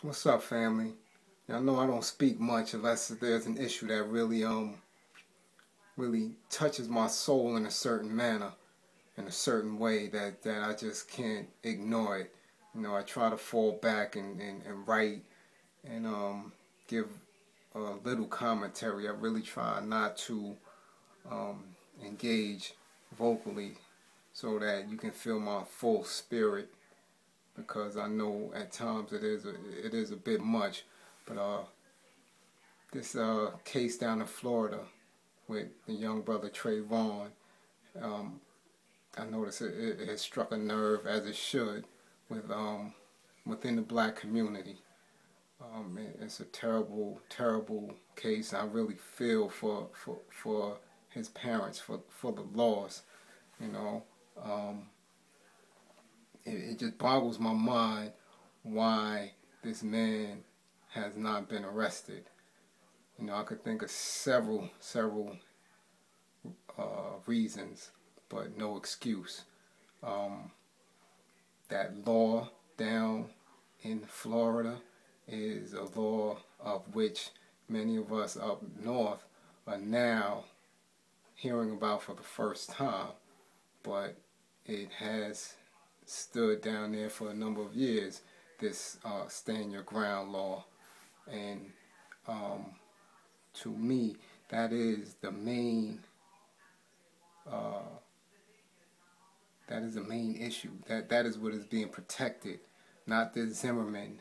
What's up, family? Y'all know I don't speak much unless there's an issue that really touches my soul in a certain manner, in a certain way that I just can't ignore it. I try to fall back and write and give a little commentary. I really try not to um, engage vocally so that you can feel my full spirit, because I know at times it is a bit much. But this case down in Florida with the young brother Trayvon, um, I noticed it has struck a nerve, as it should, with within the black community. It's a terrible, terrible case. I really feel for his parents, for the loss. You know, um, it just boggles my mind why this man has not been arrested. I could think of several reasons, but no excuse. That law down in Florida is a law of which many of us up north are now hearing about for the first time, but it has stood down there for a number of years, this stand your ground law. And to me, that is the main issue. That is what is being protected, not this Zimmerman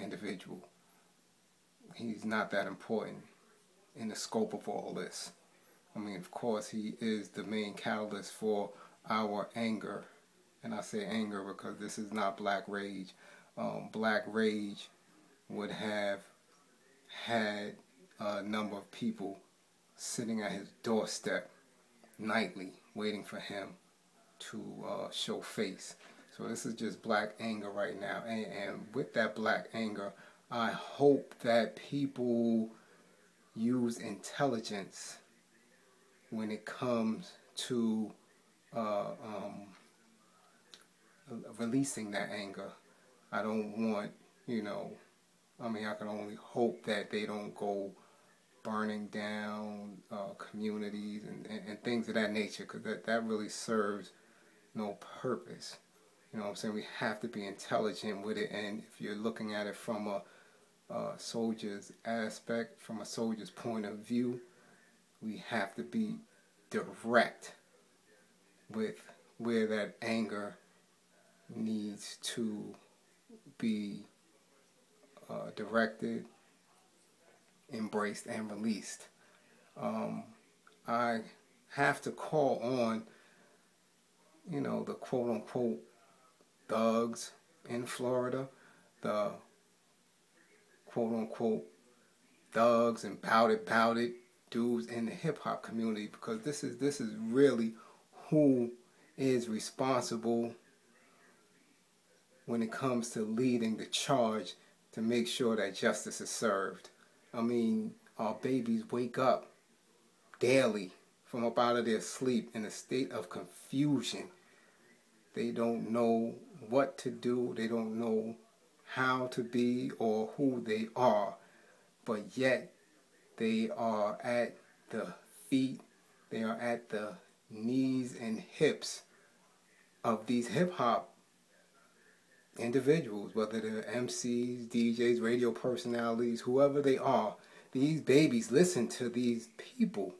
individual. He's not that important in the scope of all this. I mean, of course, he is the main catalyst for our anger. And I say anger because this is not black rage. Black rage would have had a number of people sitting at his doorstep nightly waiting for him to show face. So this is just black anger right now. And with that black anger, I hope that people use intelligence when it comes to releasing that anger. I don't want, I can only hope that they don't go burning down communities and things of that nature, because that really serves no purpose. You know what I'm saying? We have to be intelligent with it, and if you're looking at it from a soldier's aspect, from a soldier's point of view, we have to be direct with where that anger needs to be directed, embraced, and released. I have to call on, the quote-unquote thugs in Florida, the quote-unquote thugs and bout it dudes in the hip-hop community, because this is really who is responsible when it comes to leading the charge to make sure that justice is served. I mean, our babies wake up daily from up out of their sleep in a state of confusion. They don't know what to do. They don't know how to be or who they are. But yet, they are at the feet, they are at the knees and hips of these hip-hop individuals, whether they're MCs, DJs, radio personalities, whoever they are. These babies listen to these people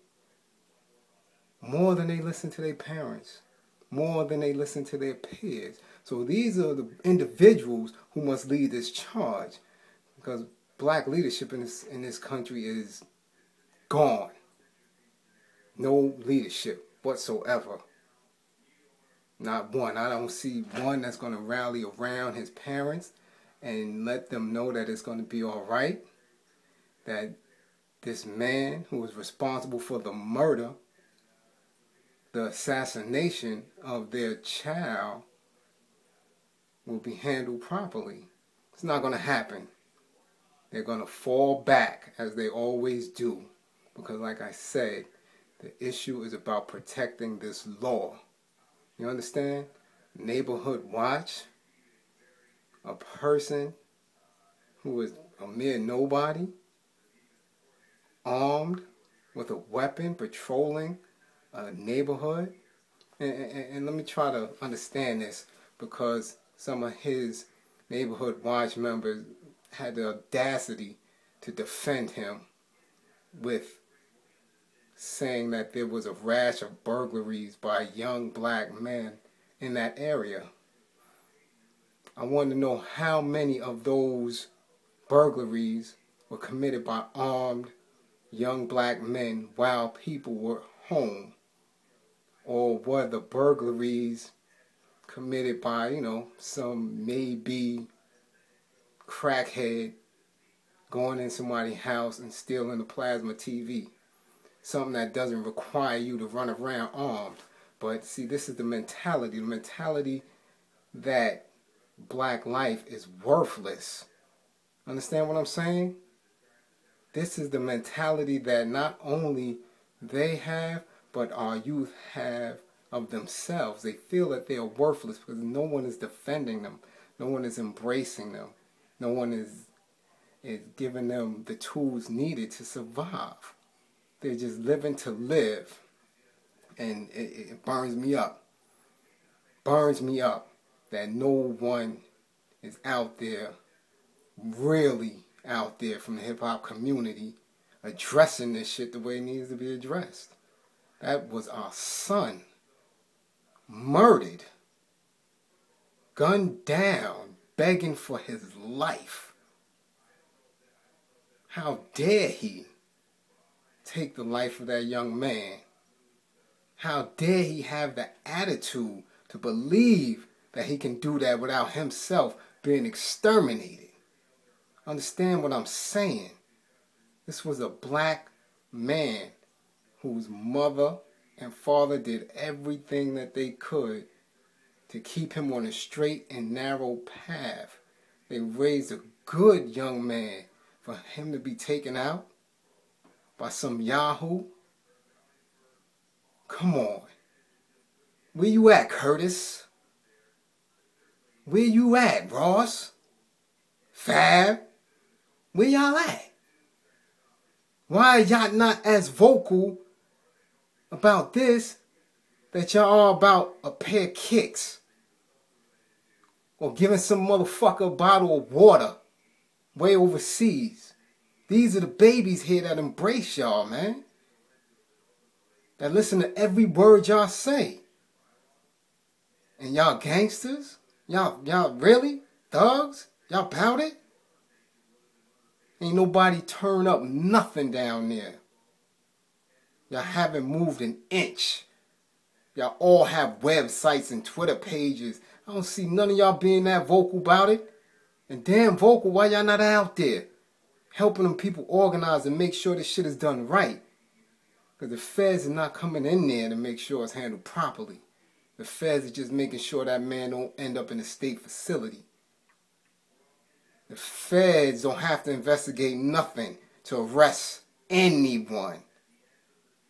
more than they listen to their parents, more than they listen to their peers. So these are the individuals who must lead this charge, because black leadership in this country is gone. No leadership whatsoever. Not one. I don't see one that's going to rally around his parents and let them know that it's going to be all right. That this man who was responsible for the murder, the assassination of their child, will be handled properly. It's not going to happen. They're going to fall back, as they always do. Because like I said, the issue is about protecting this law. You understand? Neighborhood watch. A person who was a mere nobody, armed with a weapon, patrolling a neighborhood. And let me try to understand this, because some of his neighborhood watch members had the audacity to defend him with saying that there was a rash of burglaries by young black men in that area. I want to know how many of those burglaries were committed by armed young black men while people were home, or were the burglaries committed by, you know, some maybe crackhead going in somebody's house and stealing a plasma TV, something that doesn't require you to run around armed. But see, this is the mentality that black life is worthless. Understand what I'm saying? This is the mentality that not only they have, but our youth have of themselves. They feel that they are worthless because no one is defending them. No one is embracing them. No one is giving them the tools needed to survive. They're just living to live. And it burns me up. Burns me up that no one is out there, really out there from the hip-hop community, addressing this shit the way it needs to be addressed. That was our son, murdered, gunned down, begging for his life. How dare he take the life of that young man? How dare he have the attitude to believe that he can do that without himself being exterminated? Understand what I'm saying? This was a black man whose mother and father did everything that they could to keep him on a straight and narrow path. They raised a good young man for him to be taken out by some yahoo. Come on. Where you at, Curtis? Where you at, Ross? Fab? Where y'all at? Why are y'all not as vocal about this that y'all are about a pair of kicks? Or giving some motherfucker a bottle of water way overseas? These are the babies here that embrace y'all, man. That listen to every word y'all say. And y'all gangsters? Y'all really? Thugs? Y'all bout it? Ain't nobody turn up nothing down there. Y'all haven't moved an inch. Y'all all have websites and Twitter pages. I don't see none of y'all being that vocal about it. And damn vocal, why y'all not out there helping them people organize and make sure this shit is done right? Because the feds are not coming in there to make sure it's handled properly. The feds are just making sure that man don't end up in a state facility. The feds don't have to investigate nothing to arrest anyone.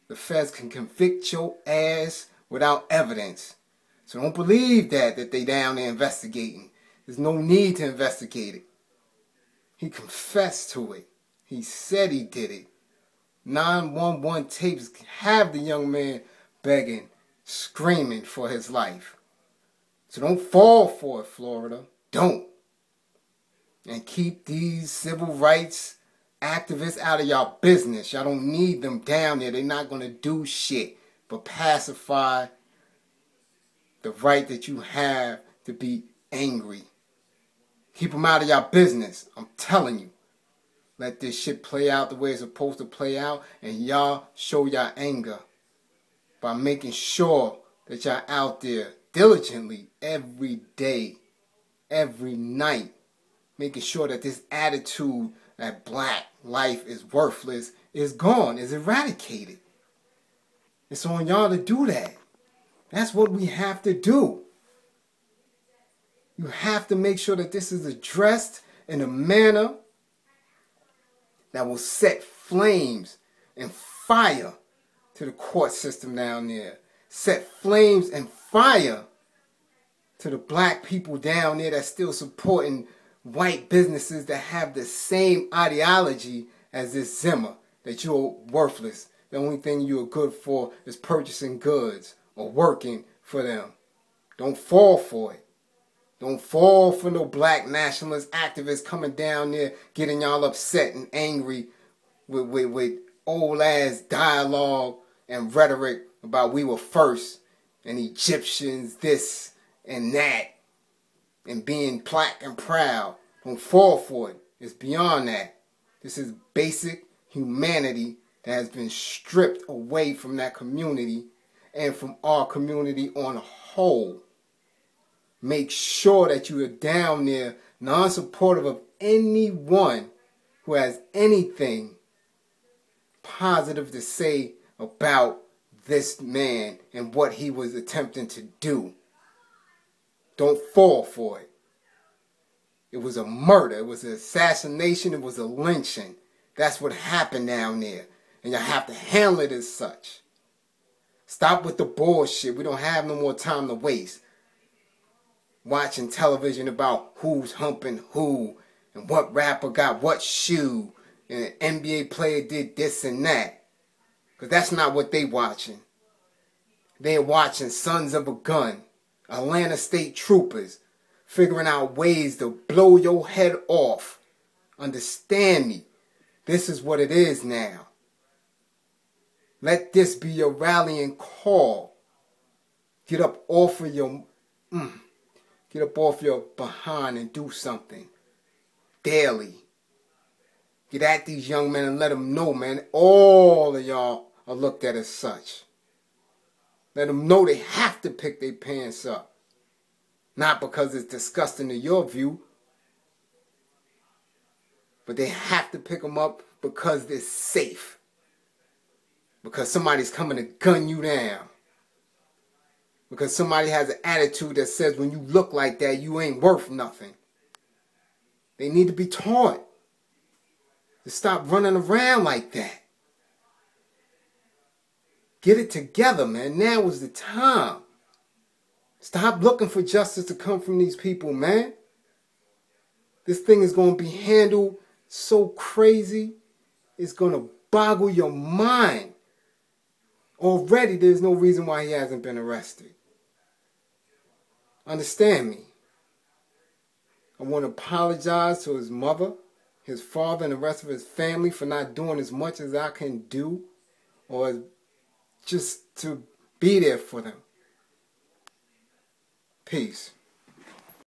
The feds can convict your ass without evidence. So don't believe that they down there investigating. There's no need to investigate it. He confessed to it. He said he did it. 911 tapes have the young man begging, screaming for his life. So don't fall for it, Florida. Don't. And keep these civil rights activists out of y'all business. Y'all don't need them down there. They're not going to do shit but pacify the right that you have to be angry. Keep them out of y'all business. I'm telling you. Let this shit play out the way it's supposed to play out. And y'all show y'all anger by making sure that y'all out there diligently every day, every night, making sure that this attitude that black life is worthless is gone, is eradicated. It's on y'all to do that. That's what we have to do. You have to make sure that this is addressed in a manner that will set flames and fire to the court system down there. Set flames and fire to the black people down there that's still supporting white businesses that have the same ideology as this Zimmer, that you're worthless. The only thing you're good for is purchasing goods or working for them. Don't fall for it. Don't fall for no black nationalist activists coming down there getting y'all upset and angry with old ass dialogue and rhetoric about we were first and Egyptians this and that and being black and proud. Don't fall for it. It's beyond that. This is basic humanity that has been stripped away from that community and from our community on a whole. Make sure that you are down there non-supportive of anyone who has anything positive to say about this man and what he was attempting to do. Don't fall for it. It was a murder. It was an assassination. It was a lynching. That's what happened down there. And you have to handle it as such. Stop with the bullshit. We don't have no more time to waste. Watching television about who's humping who and what rapper got what shoe and an NBA player did this and that. Because that's not what they watching. They're watching Sons of a Gun, Atlanta State Troopers, figuring out ways to blow your head off. Understand me. This is what it is now. Let this be your rallying call. Get up off of your Get up off your behind and do something. Daily. Get at these young men and let them know, man, all of y'all are looked at as such. Let them know they have to pick their pants up. Not because it's disgusting to your view, but they have to pick them up because they're safe. Because somebody's coming to gun you down. Because somebody has an attitude that says when you look like that, you ain't worth nothing. They need to be taught to stop running around like that. Get it together, man. Now is the time. Stop looking for justice to come from these people, man. This thing is going to be handled so crazy, it's going to boggle your mind. Already, there's no reason why he hasn't been arrested. Understand me. I want to apologize to his mother, his father, and the rest of his family for not doing as much as I can do or just to be there for them. Peace.